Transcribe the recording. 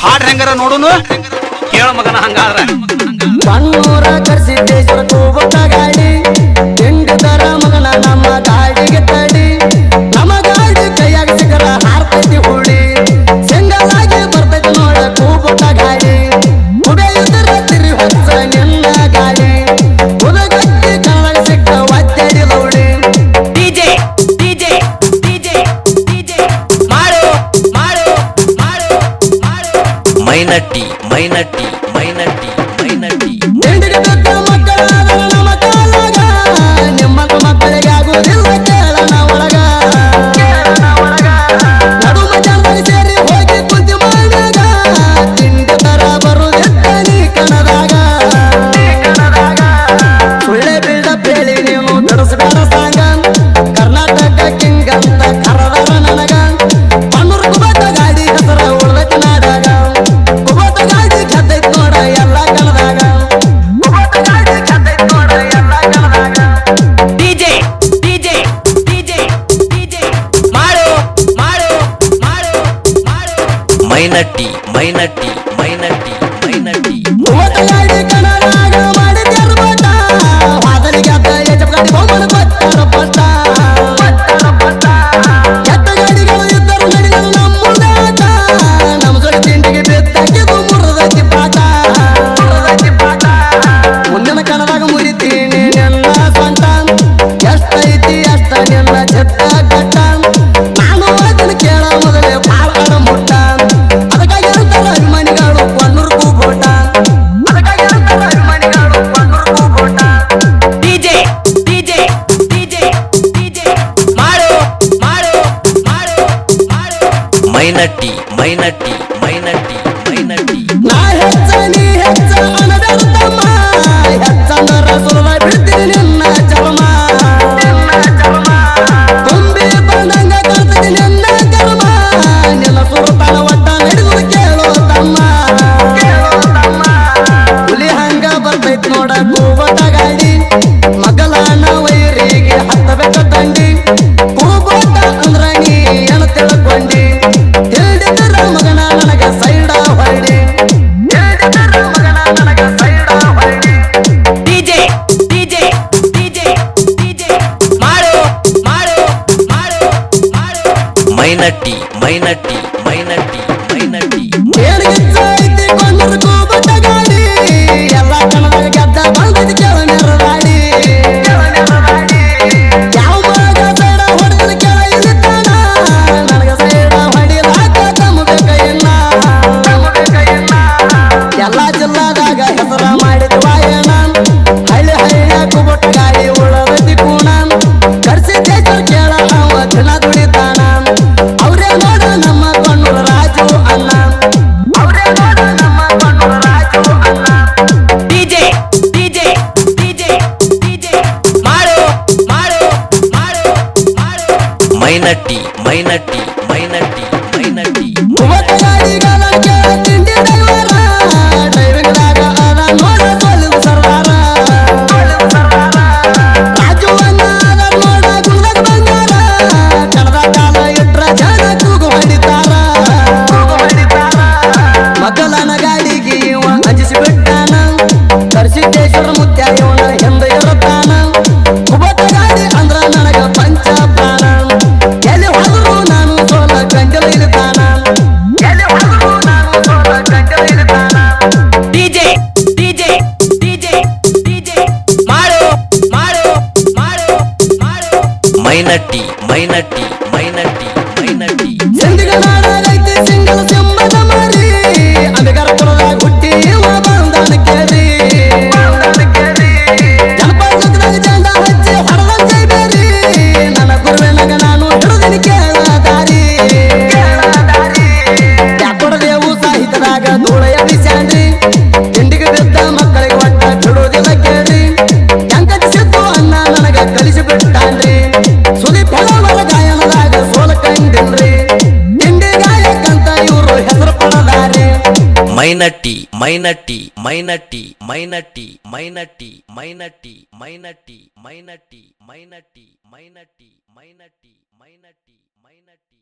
ಹಾಡ್ ಹೆಂಗಾರ ನೋಡುನು ಕೇಳ ಮಗನ ಹಂಗಾದ್ರ ಬಣ್ಣೂರ ಕರ್ಸಿದ್ದೇಶ್ವರ ಕೂಬುಟ್ಟ ಗಾಡಿ ತಿಂಡಿದರ ಮಗನ ನಮ್ಮ ಗಾಡಿಗೆ ತಡಿ ನಮ್ಮ ಗಾಡಿ ಕೈಯಾಗ ಸಿಗರ ಹಾರ್ತೈತಿ ಹುಳಿ ಸಿಂಗಲ್ ಆಗಿ ಬರ್ತೈತಿ ನೋಡ ಕೂಬುಟ್ಟ ಗಾಡಿ ಕುಡಿಯುದರ ತಿರಿ ಹೊಚ್ಚ ನಿನ್ನ ಗಾಡಿ ಉದಗಟ್ಟಿ ಕನ್ನಡ ಸಿಕ್ಕ ಒತ್ತಡಿ ಲೌಡಿ ಡಿಜೆ ಡಿಜೆ ಡಿಜೆ ಡಿಜೆ ಮಾಡು ಮಾಡು ಮಾಡು ಮಾಡು ಮೈನಟ್ಟಿ ಮೈನಟ್ಟಿ ಮೈನಟ್ಟಿ ಮೈನಟ್ಟಿ ತಿಂಡಿಗೆ ಬಿದ್ದ ಮಕ್ಕಳಾದ ನಮ್ಮ ಕಾಲಾಗ ನಿಮ್ಮಂತ ಮಕ್ಕಳಿಗೆ ಆಗುವುದಿಲ್ಲ ಕೇಳನ ಒಳಗ ನಡು ಮಜಾದಾಗ ಸೇರಿ ಹೋಗಿ ಕುಂತಿ ಮಾಡಿದಾಗ ತಿಂಡಿ ತರ ಬರುದಿದ್ದ ನೀ ಕಣದಾಗ ಸುಳ್ಳೆ ಬಿಲ್ಡಪ್ ಹೇಳಿ ನೀವು ತಡಸ್ಬೇಡ ಸಾಂಗ ಕರ್ನಾಟಕ ಕಿಂಗ್ ಅಂತ ಕರದಾರ ನನಗ ಪನ್ನೂರು ಕುಬಾಟ ಗಾಡಿ ಹೆಸರ ಉಳ್ದೈತಿ ನಾಡಾಗ ಕುಬಾಟ ಗಾಡಿ ಕದ್ದೈತ್ ನೋಡ ಎಲ್ಲ ಕಣದಾಗ ಕುಬಾಟ ಗಾಡಿ ಕದ್ದೈತ್ ನೋಡ ಎಲ್ಲ ಕಣದಾಗ ಡಿಜೆ ಡಿಜೆ ಡಿಜೆ ಡಿಜೆ ಮಾಡು ಮಾಡು ಮಾಡು ಮಾಡು ಮೈನಟ್ಟಿ ಮೈನಟ್ಟಿ ಮೈನಟ್ಟಿ ಮೈನಟ್ಟಿ ಕುಬಾಟ ಗಾಡಿ ಕಣದಾಗ ಮಾಡಿದ್ಯಾರ ಬಾಟ ವಾದಲಿಗೆ ಅದ ಯಜಪ್ ಗಾಡಿ ಬಹುಮಾನ ಕೊಟ್ಟಾರ ಪಟ್ಟ ಎತ್ತ ಗಾಡಿಗಳು ಇದ್ದರು ನಡೆಗಳು ನಮ್ಮ ಮುಂದಾಟ ನಮ್ಮ ಜೊತೆ ತಿಂಡಿಗೆ ಬಿದ್ದಾಕಿದು ಮುರಿದೈತಿ ಪಾಠ ಮುಂದಿನ ಕಣದಾಗ ಮುರಿತೀನಿ ನಿನ್ನ ಸ್ವಂತ ಎಷ್ಟೈತಿ ಅಷ್ಟ ನಿನ್ನ ಚೆತ್ತ ಕಟ್ಟ ನಾನು ಅದನ್ನು ಕೇಳ ಮೊದಲೇ ಬಾಳ ಮುಟ್ಟ ಅದಕ್ಕಾಗಿ ಅಂತಾರ ಅಭಿಮಾನಿಗಳು ಕೊನ್ನೂರು ಕೂಬೋಟ ಅದಕ್ಕಾಗಿ ಅಂತಾರ ಅಭಿಮಾನಿಗಳು ಕೊನ್ನೂರು ಕೂಬೋಟ ಡಿಜೆ ಡಿಜೆ ಡಿಜೆ ಡಿಜೆ ಮಾಡು ಮಾಡು ಮಾಡು ಮಾಡು ಮೈನಟ್ಟಿ ಮೈನಟ್ಟಿ ಮೈನಟ್ಟಿ ಮೈನಟ್ಟಿ ನಾ ಹೆಚ್ಚ ನೀ ಹೆಚ್ಚ ಅನಬೇಡ್ತಮ್ಮ ಹೆಚ್ಚಂದರ ಸುಲಭ ಬಿಡ್ತೀನಿ ನಿನ್ನ ಚರ್ಮ ತುಂಬಿ ಬಂದಂಗ ಕಾಣ್ತದೆ ನಿನ್ನ ಕರ್ಮ ನಿನ್ನ ಸುರತನ ಒಟ್ಟ ನಡೆದು ಕೇಳೋ ತಮ್ಮ ಹುಲಿ ಹಂಗ ಬರ್ತೈತ್ ನೋಡ ಕೂಬಟ ಗಾಡಿ ಮಗಲಾನ ವೈರಿಗೆ ಹತ್ತಬೇಕ ದಂಡಿ ಕೂಬಟ ಅಂದ್ರ ನೀ ಏನ ತಿಳ್ಕೊಂಡಿ ತಿಳಿದಿದ್ದರ ಮಗನ ನನಗ ಸೈಡ ಹೊಡಿ ತಿಳಿದಿದ್ದರ ಮಗನ ನನಗ ಸೈಡ ಹೊಡಿ ಡಿಜೆ ಡಿಜೆ ಡಿಜೆ ಡಿಜೆ ಮಾಡು ಮಾಡು ಮಾಡು ಮಾಡು ಮೈನಟ್ಟಿ ಮೈನಟ್ಟಿ ಮೈನಟ್ಟಿ ಮೈನಟ್ಟಿ ಏಳಿಗೆಚ್ಚ ಐತಿ ಕೊಂದರು ಕೂಬಟ ಗಾಡಿ ಎಲ್ಲ ಕಣದಾಗ ಗೆದ್ದ ಬಂದೈತಿ ಕೇಳ ನೆರದಾಡಿ ಯಾವ ಮಗ ಸೈಡ ಹೊಡೆದ ಕೇಳ ಇಲ್ಲಿದ್ದಾನ ನನಗ ಸೈಡ ಹೊಡಿಲಾಕ ತಮ್ಮಬೇಕ ಇನ್ನ ಎಲ್ಲ ಜಿಲ್ಲಾದಾಗ ಹೆಸರ ಮಾಡಿದ ವಾಯನ ಹಳ್ಳಿ ಹಳ್ಳಿಯ ಕೂಬಟ ಗಾಡಿ ಉಳದೈತಿ ಕೂಣ ಕರ್ಸಿದ್ದೇಶ್ವರ ಕೇಳ ಅವ ದಿನ ದುಡಿತಾನ ಅವ್ರೇ ನೋಡ ನಮ್ಮ ಕೊಣ್ಣೂರ ರಾಜು ಅಣ್ಣ ಅವ್ರೇ ನೋಡ ನಮ್ಮ ಕೊಣ್ಣೂರ ರಾಜು ಅಣ್ಣ ಡಿಜೆ ಡಿಜೆ ಡಿಜೆ ಡಿಜೆ ಮಾಡು ಮಾಡು ಮಾಡು ಮಾಡು ಮೈನಟ್ಟಿ ಮೈನಟ್ಟಿ ಮೈನಟ್ಟಿ ಮೈನಟ್ಟಿ ಕುಬಟ ಗಾಡಿಗಳ ಕೇಳ ತಿಂಡಿ ಡ್ರೈವಿಂಗ್ದಾಗ ಅದ ನೋಡ ಸೋಲಿವು ಸರ್ದಾರ ರಾಜು ಅಣ್ಣ ಅದ ನೋಡ ಗುಣದಾಗ ಬಂಗಾರ ಕಣದ ಕಾಲ ಇಟ್ರ ಜನ ಕೂಗು ಹೊಡಿತಾರ ಮಗಲನ ಗಾಡಿಗೆ ಇವ ಅಂಜಿಸಿ ಬಿಟ್ಟಾನ ಕರ್ಸಿದ್ದೇಶ್ವರ ಮುತ್ಯ ಇವನ ಹಿಂದೆ ಇರುತ್ತಾನ ಕುಬಟ ಗಾಡಿ ಅಂದ್ರ ನನಗ ಪಂಚ ಪ್ರಾಣ ಎಲ್ಲಿ ಹೋದ್ರು ನಾನು ಸೋಲ ಕಂಡಲ ಇಳಿತಾನ ಎಲ್ಲಿ ಹೋದ್ರು ನಾನು ಸೋಲ ಕಂಡಲ ಇಳಿತಾನ ಡಿಜೆ ಡಿಜೆ ಡಿಜೆ ಡಿಜೆ ಮಾಡು ಮಾಡು ಮಾಡು ಮಾಡು ಮೈನಟ್ಟಿ ಮೈನಟ್ಟಿ ಮೈನಟ್ಟಿ ಮೈನಟ್ಟಿ ಸಿಂಧಿಗ ನಾಡಾಗೈತಿ ಸಿಂಗಲ ಸಿಂಹದ ಮರಿ ಅಂಬಿಗರ ಕುಲದಾಗ ಹುಟ್ಟಿ ಇವ ಬಂದಾನ ಕೇಳಿ ಜನಪದ ಜೊತೆದಾಗ ಜಂಡ ಹಚ್ಚಿ ಹೊರದ ಜೈ ಬೇರಿ ನನ್ನ ಗುರುವಿನಾಗ ನಾನು ಹಿಡಿದಿನಿ ಕೇಳ ದಾರಿ ಯಾಕೊಡದೇವು ಸಾಹಿತ್ಯದಾಗ ಧೂಳೆಯ ಬಿಸ್ಯಾಂಡ್ರಿ ತಿಂಡಿಗೆ ಬಿದ್ದ ಮಕ್ಕಳಿಗೆ ಒಟ್ಟ ಬಿಡೋದಿಲ್ಲ ಕೇಳಿ ಹೆಂಕಟಿಸಿದ್ದು ಅನ್ನ ನನಗ ಕಲಿಸಿ ಬಿಟ್ಟಾನ್ರಿ ಸುದೀಪ್ ಹೇಳವರ ಗಾಯನದಾಗ ಸೋಲ ಕಂಡಿಲ್ರಿ ತಿಂಡಿ ಗಾಯಕಂತ ಇವರು ಹೆಸರು ಪಡದಾರಿ ಮೈನಟ್ಟಿ ಮೈನಟ್ಟಿ ಮೈನಟ್ಟಿ ಮೈನಟ್ಟಿ ಮೈನಟ್ಟಿ ಮೈನಟ್ಟಿ ಮೈನಟ್ಟಿ ಮೈನಟ್ಟಿ ಮೈನಟ್ಟಿ ಮೈನಟ್ಟಿ ಮೈನಟ್ಟಿ ಮೈನಟ್ಟಿ ಮೈನಟ್ಟಿ